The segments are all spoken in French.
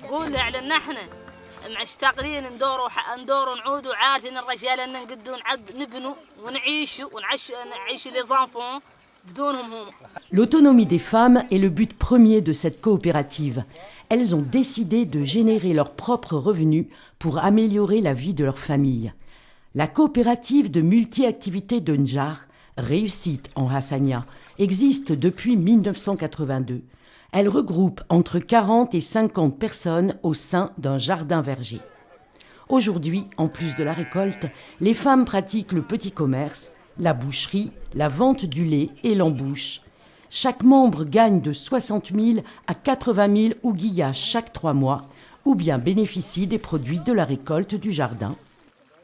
قول يعني نحن مشتاقين ندور ونعود وعارفين الرجال ان نقدو نبنوا ونعيشوا ونعيشوا les enfants بدونهم هم. L'autonomie des femmes est le but premier de cette coopérative. Elles ont décidé de générer leurs propres revenus pour améliorer la vie de leur famille. La coopérative de multi-activités de Ndjar, Réussite en Hassania, existe depuis 1982. Elle regroupe entre 40 et 50 personnes au sein d'un jardin verger. Aujourd'hui, en plus de la récolte, les femmes pratiquent le petit commerce, la boucherie, la vente du lait et l'embouche. Chaque membre gagne de 60 000 à 80 000 ouguiyas chaque 3 mois ou bien bénéficie des produits de la récolte du jardin.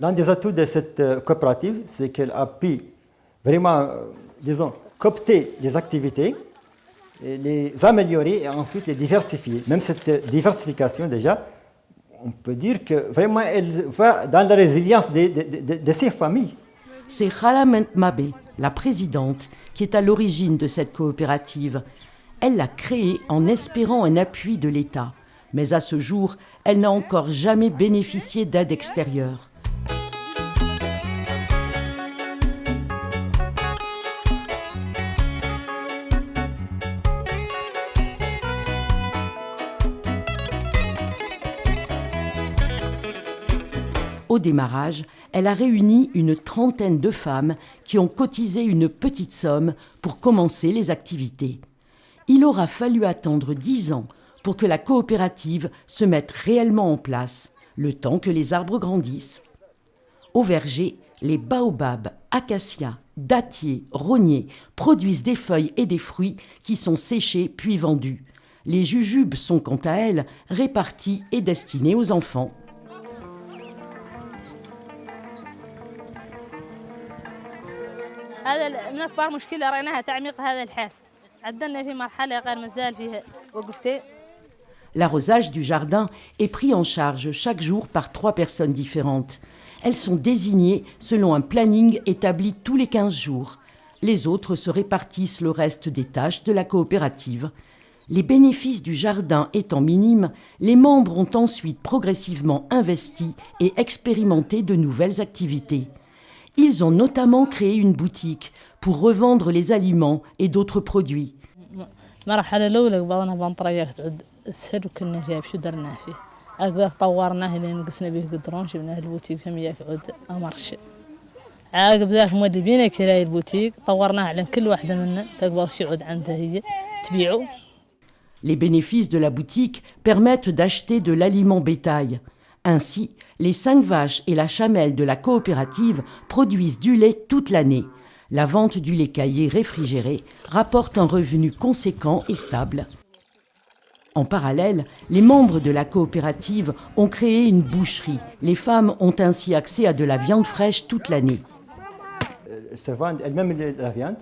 L'un des atouts de cette coopérative, c'est qu'elle a pu vraiment, coopter des activités, les améliorer et ensuite les diversifier. Même cette diversification, déjà, on peut dire que vraiment elle va dans la résilience de ces familles. C'est Khalament Mabé, la présidente, qui est à l'origine de cette coopérative. Elle l'a créée en espérant un appui de l'État. Mais à ce jour, elle n'a encore jamais bénéficié d'aide extérieure. Au démarrage, elle a réuni une trentaine de femmes qui ont cotisé une petite somme pour commencer les activités. Il aura fallu attendre 10 ans pour que la coopérative se mette réellement en place, le temps que les arbres grandissent. Au verger, les baobabs, acacias, dattiers, rogniers produisent des feuilles et des fruits qui sont séchés puis vendus. Les jujubes sont quant à elles répartis et destinés aux enfants. هذا من أكبر مشكلة رأيناها تعميق هذا الحاس. عدلنا في مرحلة غير مازال فيها وقفتين. L'arrosage du jardin est pris en charge chaque jour par 3 personnes différentes. Elles sont désignées selon un planning établi tous les 15 jours. Les autres se répartissent le reste des tâches de la coopérative. Les bénéfices du jardin étant minimes, les membres ont ensuite progressivement investi et expérimenté de nouvelles activités. Ils ont notamment créé une boutique pour revendre les aliments et d'autres produits. المرحلة الأولى قبضنا بنطريات تعود السهل وكنا جايب شو درنا فيه. عقب طورناه لين قسنا به قدرون جبنا البوتيك كم ياك عود أمرش. عقب ذاك مودي بينا كراي البوتيك طورناه على كل واحدة منا تقبل شي عود عندها هي تبيعه. Les bénéfices de la boutique permettent d'acheter de l'aliment bétail. Ainsi, les 5 vaches et la chamelle de la coopérative produisent du lait toute l'année. La vente du lait caillé réfrigéré rapporte un revenu conséquent et stable. En parallèle, les membres de la coopérative ont créé une boucherie. Les femmes ont ainsi accès à de la viande fraîche toute l'année. Elles se vendent elles-mêmes la viande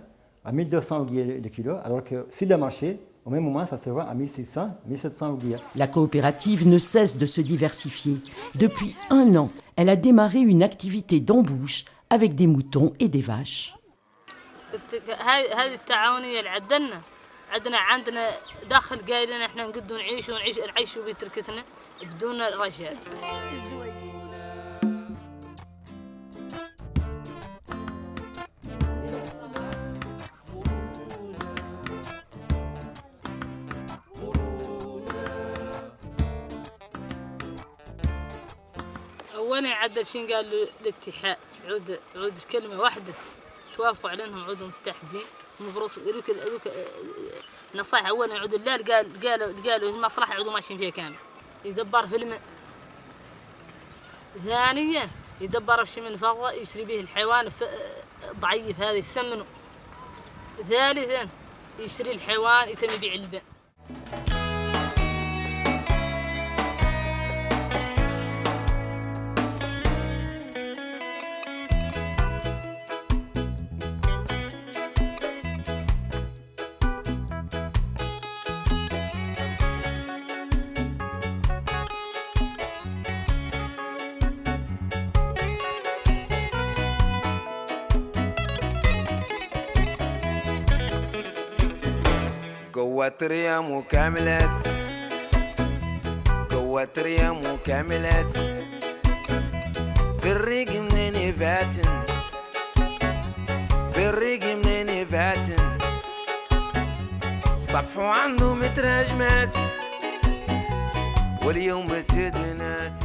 à 1200 ouguiyas le kilo, alors que sur le marché, au même moment, ça se vend à 1600, 1700 ouguiyas. La coopérative ne cesse de se diversifier. Depuis 1 an, elle a démarré une activité d'embouche avec des moutons et des vaches. هذه التعاونية اللي عندنا داخل قايلين احنا نقدر نعيش بتركتنا بدون رجال. أولا عدل شين قال الاتحاد عود كلمة واحدة توافقوا عليهم عودوا متحدين المفروض يروك نصائح. أولا عود الليل قالوا المصلحة عودوا ماشيين فيها كامل. يدبر فيلم. ثانيا يدبر في شيء من فضة يشتري به الحيوان ضعيف هذا يسمنه. ثالثا يشتري الحيوان يتم يبيع اللبن. قوات ريم وكاملات، قوات ريم وكاملات، في الريق منين فاتن، في الريق منين فاتن، صفحوا عنده متراجمات واليوم بتدنات.